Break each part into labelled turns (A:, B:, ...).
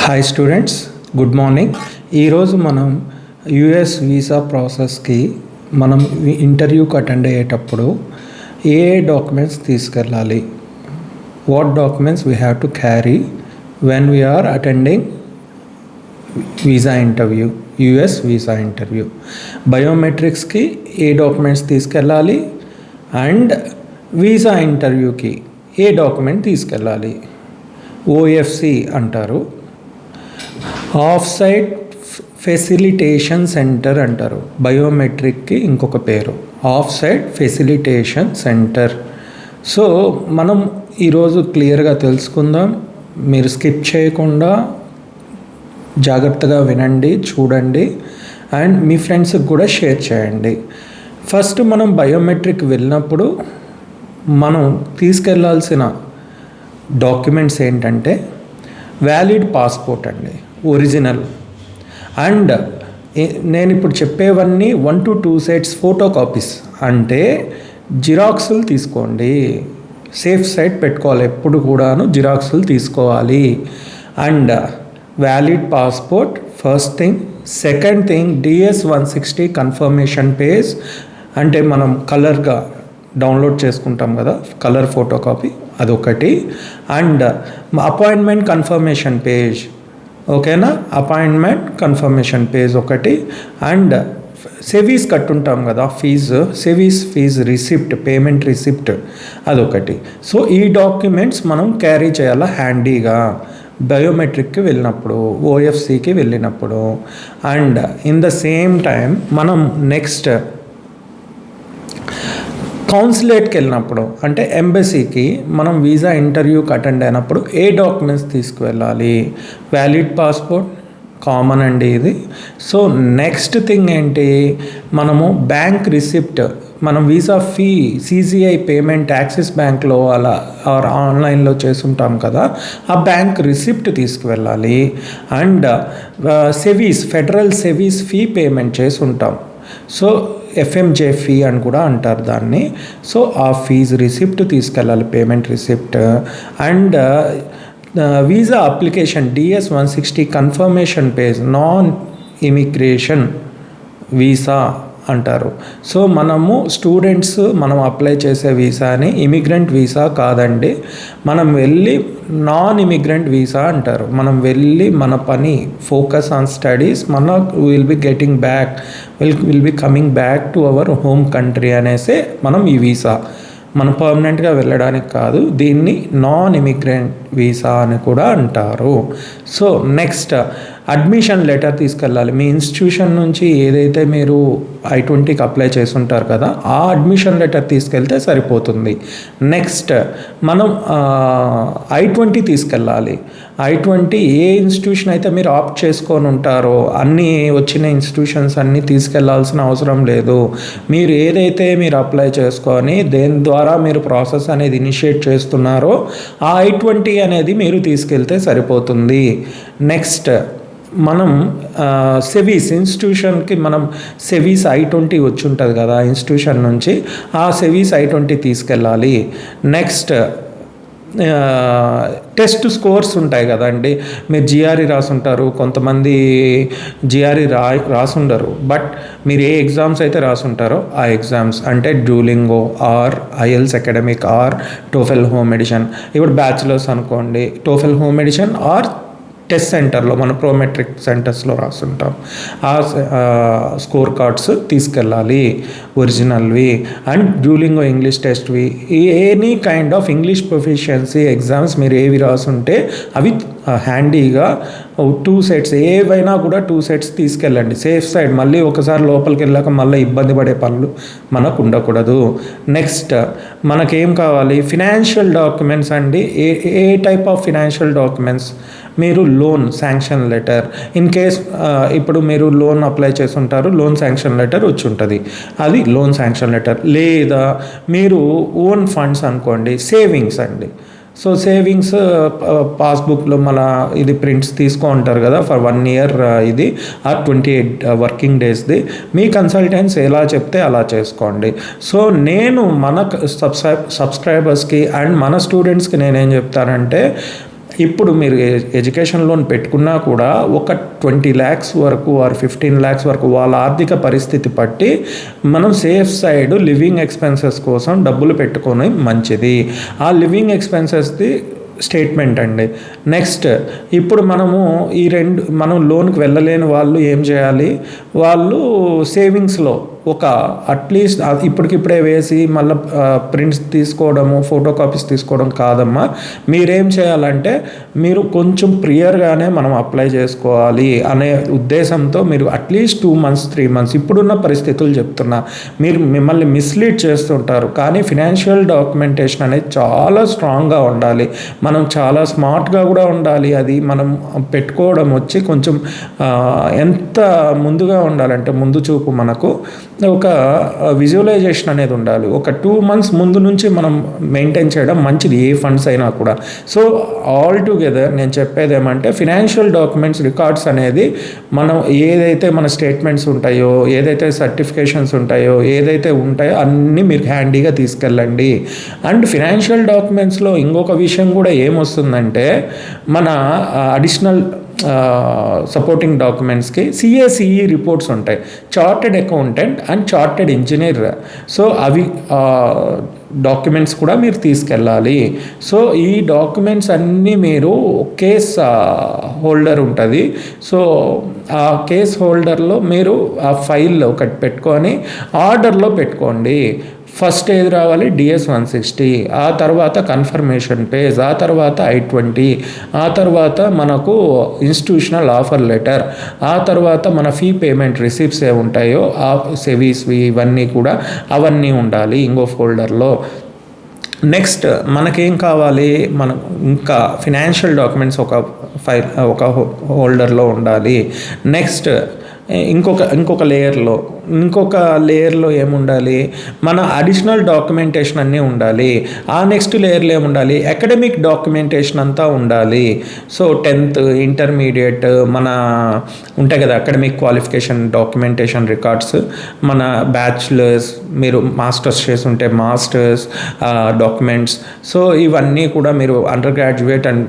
A: Hi students, good morning. ఈరోజు మనం US visa ప్రాసెస్కి మనం ఇంటర్వ్యూకి అటెండ్ అయ్యేటప్పుడు ఏ డాక్యుమెంట్స్ తీసుకెళ్ళాలి, what documents we have to carry when we are attending visa interview, US visa interview. బయోమెట్రిక్స్కి ఏ డాక్యుమెంట్స్ తీసుకెళ్ళాలి అండ్ వీసా ఇంటర్వ్యూకి ఏ డాక్యుమెంట్ తీసుకెళ్ళాలి. ఓఎఫ్సి అంటారు, ఆఫ్ సైట్ ఫెసిలిటేషన్ సెంటర్ అంటారు. బయోమెట్రిక్కి ఇంకొక పేరు off site facilitation centre. So మనం ఈరోజు క్లియర్గా తెలుసుకుందాం. మీరు స్కిప్ చేయకుండా జాగ్రత్తగా వినండి, చూడండి అండ్ మీ ఫ్రెండ్స్కి కూడా షేర్ చేయండి. ఫస్ట్ మనం బయోమెట్రిక్ వెళ్ళినప్పుడు మనం తీసుకెళ్లాల్సిన డాక్యుమెంట్స్ ఏంటంటే వ్యాలిడ్ పాస్పోర్ట్ అండి, ఒరిజినల్. అండ్ నేను ఇప్పుడు చెప్పేవన్నీ 1 to 2 సెట్స్ ఫోటో కాపీస్, అంటే జిరాక్సులు తీసుకోండి. సేఫ్ సైడ్ పెట్టుకోవాలి, ఎప్పుడు కూడాను జిరాక్సులు తీసుకోవాలి. And valid passport first thing. Second thing, DS-160 confirmation page, అంటే మనం కలర్గా డౌన్లోడ్ చేసుకుంటాం కదా, కలర్ ఫోటో కాపీ, అదొకటి. అండ్ అపాయింట్మెంట్ కన్ఫర్మేషన్ పేజ్, ఓకేనా, అపాయింట్మెంట్ కన్ఫర్మేషన్ పేజ్ ఒకటి. అండ్ సెవీస్ కట్టుంటాం కదా fee, SEVIS fee receipt, payment receipt, అదొకటి. సో ఈ డాక్యుమెంట్స్ మనం క్యారీ చేయాలా హ్యాండీగా బయోమెట్రిక్కి వెళ్ళినప్పుడు, ఓఎఫ్సికి వెళ్ళినప్పుడు. And in the same time మనం నెక్స్ట్ కౌన్సిలేట్కి వెళ్ళినప్పుడు, అంటే ఎంబసీకి మనం వీసా ఇంటర్వ్యూకి అటెండ్ అయినప్పుడు ఏ డాక్యుమెంట్స్ తీసుకువెళ్ళాలి. వ్యాలిడ్ పాస్పోర్ట్ కామన్ అండి ఇది. సో నెక్స్ట్ థింగ్ ఏంటి, మనము బ్యాంక్ రిసిప్ట్, మనం visa fee CCI payment axis బ్యాంక్లో అలా ఆర్ ఆన్లైన్లో చేసుంటాం కదా, ఆ బ్యాంక్ రిసిప్ట్ తీసుకువెళ్ళాలి. అండ్ సెవీస్, ఫెడరల్ సెవీస్ ఫీ పేమెంట్ చేసి ఉంటాం, సో FMJ ఫీ అని కూడా అంటారు దాన్ని. సో ఆ ఫీజు రిసిప్ట్ తీసుకెళ్ళాలి, payment receipt. And visa application DS-160 confirmation page, non immigration visa అంటారు. సో మనము స్టూడెంట్స్ మనం అప్లై చేసే వీసాని ఇమిగ్రెంట్ వీసా కాదండి, మనం వెళ్ళి నాన్ ఇమిగ్రెంట్ వీసా అంటారు. మనం వెళ్ళి మన పని, ఫోకస్ ఆన్ స్టడీస్, మన will be getting back, will be coming back to our home country అనేసి మనం ఈ వీసా, మనం పర్మనెంట్గా వెళ్ళడానికి కాదు, దీన్ని నాన్ ఇమిగ్రెంట్ వీసా అని కూడా అంటారు. సో నెక్స్ట్ అడ్మిషన్ లెటర్ తీసుకెళ్ళాలి. మీ ఇన్స్టిట్యూషన్ నుంచి ఏదైతే మీరు I-20కి అప్లై చేసి ఉంటారు కదా, ఆ అడ్మిషన్ లెటర్ తీసుకెళ్తే సరిపోతుంది. నెక్స్ట్ మనం I-20 తీసుకెళ్ళాలి. I-20 ఏ ఇన్స్టిట్యూషన్ అయితే మీరు ఆప్ట్ చేసుకొని ఉంటారో, అన్నీ వచ్చిన ఇన్స్టిట్యూషన్స్ అన్నీ తీసుకెళ్లాల్సిన అవసరం లేదు. మీరు ఏదైతే మీరు అప్లై చేసుకొని దేని ద్వారా మీరు ప్రాసెస్ అనేది ఇనిషియేట్ చేస్తున్నారో ఆ I-20 అనేది మీరు తీసుకెళ్తే సరిపోతుంది. నెక్స్ట్ మనం సెవీస్ ఇన్స్టిట్యూషన్కి మనం సెవీస్ I-20 వచ్చి ఉంటుంది కదా ఇన్స్టిట్యూషన్ నుంచి, ఆ సెవీస్ I-20 తీసుకెళ్ళాలి. నెక్స్ట్ టెస్ట్ స్కోర్స్ ఉంటాయి కదండి, మీరు GRE రాసుంటారు, కొంతమంది GRE రాసుండరు, బట్ మీరు ఏ ఎగ్జామ్స్ అయితే రాసుంటారో ఆ ఎగ్జామ్స్, అంటే Duolingo or IELTS academic or TOEFL home edition. ఇప్పుడు బ్యాచిలర్స్ అనుకోండి, TOEFL home edition or test సెంటర్లో, మన ప్రోమెట్రిక్ సెంటర్స్లో రాస్తుంటాం, ఆ స్కోర్ కార్డ్స్ తీసుకెళ్ళాలి ఒరిజినల్వి. అండ్ డ్యూలింగో ఇంగ్లీష్ టెస్ట్వి, any kind of English proficiency exams మీరు ఏవి రాసుంటే అవి హ్యాండీగా 2 సెట్స్, ఏవైనా కూడా 2 సెట్స్ తీసుకెళ్ళండి. సేఫ్ సైడ్, మళ్ళీ ఒకసారి లోపలికి వెళ్ళాక మళ్ళీ ఇబ్బంది పడే పనులు మనకు ఉండకూడదు. నెక్స్ట్ మనకేం కావాలి, ఫినాన్షియల్ డాక్యుమెంట్స్ అండి. ఏ టైప్ ఆఫ్ ఫినాన్షియల్ డాక్యుమెంట్స్, మీరు loan sanction letter, in case ఇప్పుడు మీరు లోన్ అప్లై చేసి ఉంటారు, లోన్ శాంక్షన్ లెటర్ వచ్చి ఉంటుంది, అది లోన్ శాంక్షన్ లెటర్. లేదా మీరు ఓన్ ఫండ్స్ అనుకోండి, సేవింగ్స్ అండి. సో సేవింగ్స్ పాస్బుక్లో మన ఇది ప్రింట్స్ తీసుకుంటారు కదా ఫర్ 1 year, ఇది 28 వర్కింగ్ డేస్ది. మీ కన్సల్టెంట్స్ ఎలా చెప్తే అలా చేసుకోండి. సో నేను మన సబ్స్క్రైబర్స్కి అండ్ మన స్టూడెంట్స్కి నేనేం చెప్తానంటే, ఇప్పుడు మీరు ఎడ్యుకేషన్ లోన్ పెట్టుకున్నా కూడా ఒక 20 lakhs వరకు ఆర్ 15 lakhs వరకు వాళ్ళ ఆర్థిక పరిస్థితి బట్టి మనం సేఫ్ సైడ్ లివింగ్ ఎక్స్పెన్సెస్ కోసం డబ్బులు పెట్టుకొని మంచిది. ఆ లివింగ్ ఎక్స్పెన్సెస్ది స్టేట్మెంట్ అండి. నెక్స్ట్ ఇప్పుడు మనం లోన్కి వెళ్ళలేని వాళ్ళు ఏం చేయాలి, వాళ్ళు సేవింగ్స్లో ఒక అట్లీస్ట్ ఇప్పటికిప్పుడే వేసి మళ్ళీ ప్రింట్స్ తీసుకోవడము, ఫోటో కాపీస్ తీసుకోవడం కాదమ్మా. మీరేం చేయాలంటే మీరు కొంచెం ప్రియర్గానే మనం అప్లై చేసుకోవాలి అనే ఉద్దేశంతో మీరు అట్లీస్ట్ 2 months 3 months ఇప్పుడున్న పరిస్థితులు చెప్తున్నా, మిమ్మల్ని మిస్లీడ్ చేస్తుంటారు. కానీ ఫినాన్షియల్ డాక్యుమెంటేషన్ అనేది చాలా స్ట్రాంగ్గా ఉండాలి, మనం చాలా స్మార్ట్గా కూడా ఉండాలి. అది మనం పెట్టుకోవడం వచ్చి కొంచెం ఎంత ముందుగా ఉండాలంటే ముందు చూపు, మనకు ఒక విజువలైజేషన్ అనేది ఉండాలి. ఒక 2 months ముందు నుంచి మనం మెయింటైన్ చేయడం మంచిది, ఏ ఫండ్స్ అయినా కూడా. సో ఆల్ టుగెదర్ నేను చెప్పేది ఏమంటే ఫినాన్షియల్ డాక్యుమెంట్స్ రికార్డ్స్ అనేది మనం ఏదైతే మన స్టేట్మెంట్స్ ఉంటాయో, ఏదైతే సర్టిఫికేషన్స్ ఉంటాయో, ఏదైతే ఉంటాయో అన్నీ మీరు హ్యాండీగా తీసుకెళ్ళండి. అండ్ ఫినాన్షియల్ డాక్యుమెంట్స్లో ఇంకొక విషయం కూడా ఏమొస్తుందంటే మన అడిషనల్ సపోర్టింగ్ డాక్యుమెంట్స్కి CACE రిపోర్ట్స్ ఉంటాయి, chartered accountant and chartered engineer. So అవి డాక్యుమెంట్స్ కూడా మీరు తీసుకెళ్ళాలి. సో ఈ డాక్యుమెంట్స్ అన్నీ మీరు కేస్ హోల్డర్ ఉంటుంది, సో ఆ కేస్ హోల్డర్లో మీరు ఆ ఫైల్ ఒకటి పెట్టుకొని ఆర్డర్లో పెట్టుకోండి. ఫస్ట్ ఏది రావాలి, DS 160, ఆ తర్వాత కన్ఫర్మేషన్ పేజ్, ఆ తర్వాత I-20, ఆ తర్వాత మనకు ఇన్స్టిట్యూషనల్ ఆఫర్ లెటర్, ఆ తర్వాత మన ఫీ పేమెంట్ రిసిప్ట్స్ ఏ ఉంటాయో ఆ సెవీస్వి ఇవన్నీ కూడా అవన్నీ ఉండాలి ఇంకో ఫోల్డర్లో. నెక్స్ట్ మనకేం కావాలి, మనం ఇంకా ఫినాన్షియల్ డాక్యుమెంట్స్ ఒక హోల్డర్లో ఉండాలి. నెక్స్ట్ ఇంకొక లేయర్లో ఏముండాలి, మన అడిషనల్ డాక్యుమెంటేషన్ అన్నీ ఉండాలి. ఆ నెక్స్ట్ లేయర్లో ఏముండాలి, అకాడమిక్ డాక్యుమెంటేషన్ అంతా ఉండాలి. సో 10th ఇంటర్మీడియట్ మన ఉంటాయి కదా అకాడమిక్ క్వాలిఫికేషన్ డాక్యుమెంటేషన్ రికార్డ్స్, మన బ్యాచులర్స్, మీరు మాస్టర్స్ చేసి ఉంటే మాస్టర్స్ డాక్యుమెంట్స్. సో ఇవన్నీ కూడా మీరు under graduate and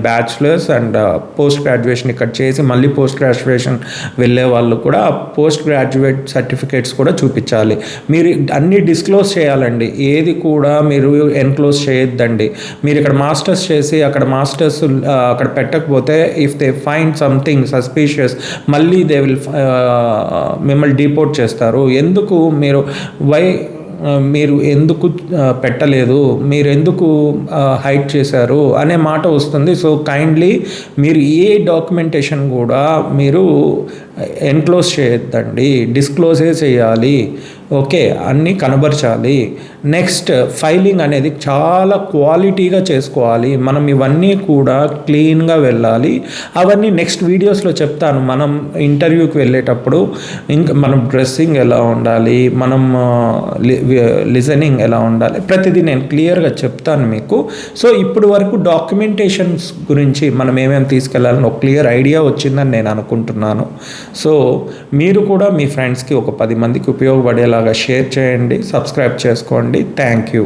A: bachelors and post graduation ఇక్కడ చేసి మళ్ళీ పోస్ట్ గ్రాడ్యుయేషన్ వెళ్ళే వాళ్ళు కూడా పోస్ట్ గ్రాడ్యుయేట్ సర్టిఫికేట్స్ కూడా చూపించాలి. మీరు అన్నీ డిస్క్లోజ్ చేయాలండి, ఏది కూడా మీరు ఎన్క్లోజ్ చేయొద్దండి. మీరు ఇక్కడ మాస్టర్స్ చేసి అక్కడ పెట్టకపోతే if they find something suspicious మళ్ళీ దే విల్ మిమ్మల్ని డిపోర్ట్ చేస్తారు. ఎందుకు మీరు ఎందుకు పెట్టలేదు, మీరు ఎందుకు హైడ్ చేశారు అనే మాట వస్తుంది. సో కైండ్లీ మీరు ఏ డాక్యుమెంటేషన్ కూడా మీరు ఎన్క్లోజ్ చేయొద్దండి, డిస్క్లోజే చేయాలి. ఓకే, అన్నీ కనబరచాలి. నెక్స్ట్ ఫైలింగ్ అనేది చాలా క్వాలిటీగా చేసుకోవాలి. మనం ఇవన్నీ కూడా క్లీన్గా వెళ్ళాలి. అవన్నీ నెక్స్ట్ వీడియోస్లో చెప్తాను. మనం ఇంటర్వ్యూకి వెళ్ళేటప్పుడు ఇంకా మనం డ్రెస్సింగ్ ఎలా ఉండాలి, మనం లిజనింగ్ ఎలా ఉండాలి, ప్రతిదీ నేను క్లియర్గా చెప్తాను మీకు. సో ఇప్పుడు వరకు డాక్యుమెంటేషన్స్ గురించి మనం ఏమేమి తీసుకెళ్ళాలని ఒక క్లియర్ ఐడియా వచ్చిందని నేను అనుకుంటున్నాను. సో మీరు కూడా మీ ఫ్రెండ్స్కి ఒక 10 మందికి ఉపయోగపడేలాగా షేర్ చేయండి, సబ్స్క్రైబ్ చేసుకోండి. Thank you.